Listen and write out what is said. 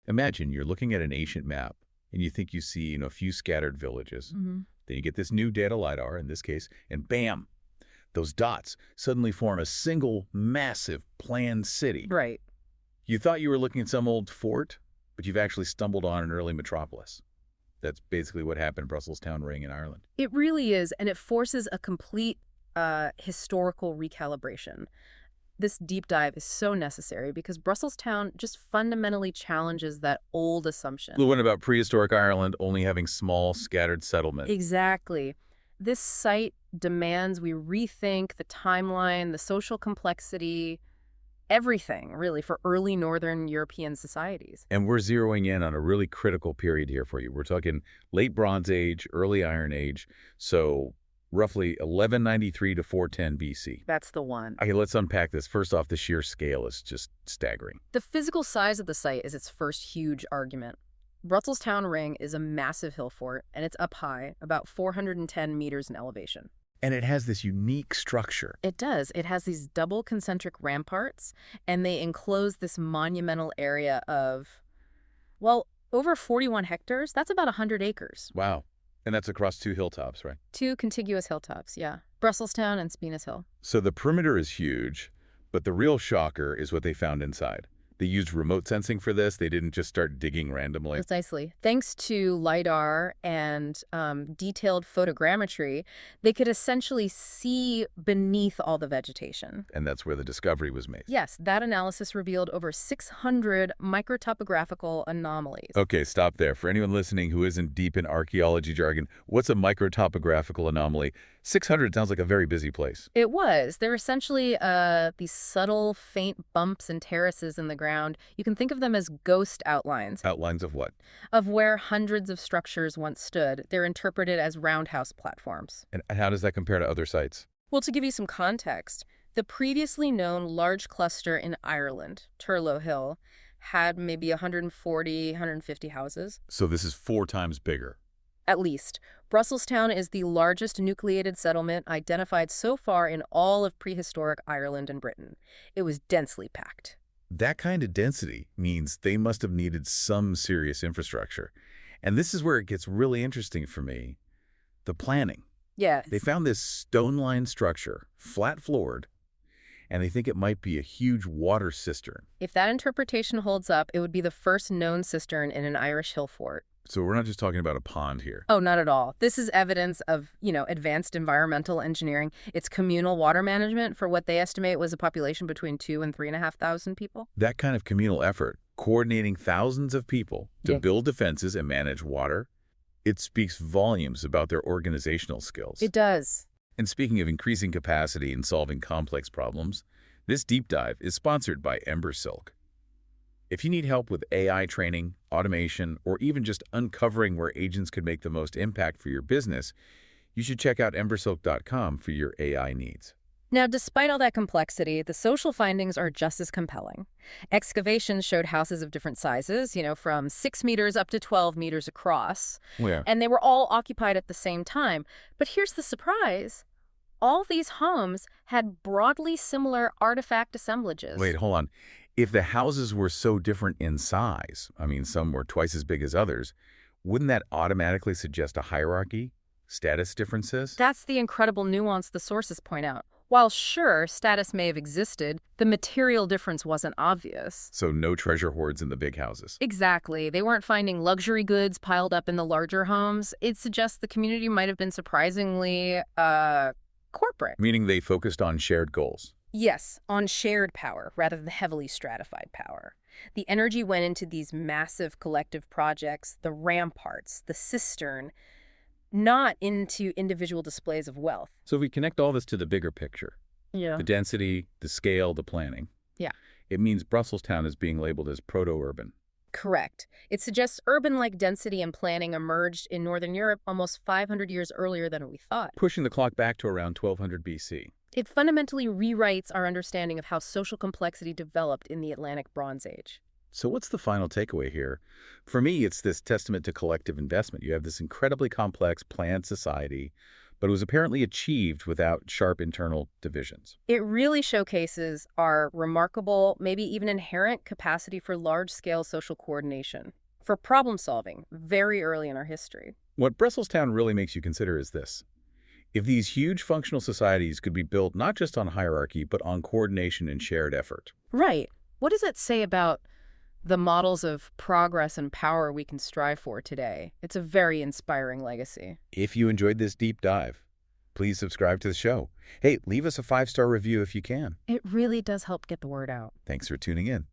Imagine you're looking at an ancient map and you think you see, a few scattered villages. Hmm. Then you get this new data LiDAR, in this case, and bam, those dots suddenly form a single, massive, planned city. Right. You thought you were looking at some old fort, but you've actually stumbled on an early metropolis. That's basically what happened in Brusselstown Ring in Ireland. It really is, and it forces a complete historical recalibration. This deep dive is so necessary because Brusselstown just fundamentally challenges that old assumption. The one about prehistoric Ireland only having small, scattered settlements. Exactly. This site demands we rethink the timeline, the social complexity, everything, really, for early Northern European societies. And we're zeroing in on a really critical period here for you. We're talking late Bronze Age, early Iron Age, so roughly 1193 to 410 BC. That's the one. Okay, let's unpack this. First off, the sheer scale is just staggering. The physical size of the site is its first huge argument. Brusselstown Ring is a massive hill fort, and it's up high, about 410 meters in elevation. And it has this unique structure. It does. It has these double concentric ramparts, and they enclose this monumental area of, well, over 41 hectares. That's about 100 acres. Wow. And that's across two hilltops, right? Two contiguous hilltops, yeah. Brusselstown and Spinas Hill. So the perimeter is huge, but the real shocker is what they found inside. They used remote sensing for this. They didn't just start digging randomly. Precisely. Thanks to LiDAR and detailed photogrammetry, they could essentially see beneath all the vegetation. And that's where the discovery was made. Yes, that analysis revealed over 600 micro-topographical anomalies. Okay, stop there. For anyone listening who isn't deep in archaeology jargon, what's a micro-topographical anomaly? 600 sounds like a very busy place. It was. They're essentially these subtle, faint bumps and terraces in the ground. You can think of them as ghost outlines. Outlines of what? Of where hundreds of structures once stood. They're interpreted as roundhouse platforms. And how does that compare to other sites? Well, to give you some context, the previously known large cluster in Ireland, Turlough Hill, had maybe 140, 150 houses. So this is 4 times bigger. At least. Brusselstown is the largest nucleated settlement identified so far in all of prehistoric Ireland and Britain. It was densely packed. That kind of density means they must have needed some serious infrastructure. And this is where it gets really interesting for me. The planning. Yeah. They found this stone-lined structure, flat-floored, and they think it might be a huge water cistern. If that interpretation holds up, it would be the first known cistern in an Irish hill fort. So we're not just talking about a pond here. Oh, not at all. This is evidence of, advanced environmental engineering. It's communal water management for what they estimate was a population between 2,000 and 3,500 people. That kind of communal effort, coordinating thousands of people to build defenses and manage water, it speaks volumes about their organizational skills. It does. And speaking of increasing capacity and solving complex problems, this deep dive is sponsored by Embersilk. If you need help with AI training, automation, or even just uncovering where agents could make the most impact for your business, you should check out embersilk.com for your AI needs. Now, despite all that complexity, the social findings are just as compelling. Excavations showed houses of different sizes, from 6 meters up to 12 meters across. Where? And they were all occupied at the same time. But here's the surprise. All these homes had broadly similar artifact assemblages. Wait, hold on. If the houses were so different in size, some were twice as big as others, wouldn't that automatically suggest a hierarchy? Status differences? That's the incredible nuance the sources point out. While sure, status may have existed, the material difference wasn't obvious. So no treasure hoards in the big houses. Exactly. They weren't finding luxury goods piled up in the larger homes. It suggests the community might have been surprisingly, corporate. Meaning they focused on shared goals. Yes, on shared power rather than heavily stratified power. The energy went into these massive collective projects, the ramparts, the cistern, not into individual displays of wealth. So if we connect all this to the bigger picture, Yeah. the density, the scale, the planning, Yeah. it means Brusselstown is being labeled as proto-urban. Correct. It suggests urban-like density and planning emerged in Northern Europe almost 500 years earlier than we thought. Pushing the clock back to around 1200 BC. It fundamentally rewrites our understanding of how social complexity developed in the Atlantic Bronze Age. So what's the final takeaway here? For me, it's this testament to collective investment. You have this incredibly complex planned society, but it was apparently achieved without sharp internal divisions. It really showcases our remarkable, maybe even inherent capacity for large-scale social coordination, for problem solving very early in our history. What Brusselstown really makes you consider is this. If these huge functional societies could be built not just on hierarchy, but on coordination and shared effort. Right. What does it say about the models of progress and power we can strive for today? It's a very inspiring legacy. If you enjoyed this deep dive, please subscribe to the show. Hey, leave us a 5-star review if you can. It really does help get the word out. Thanks for tuning in.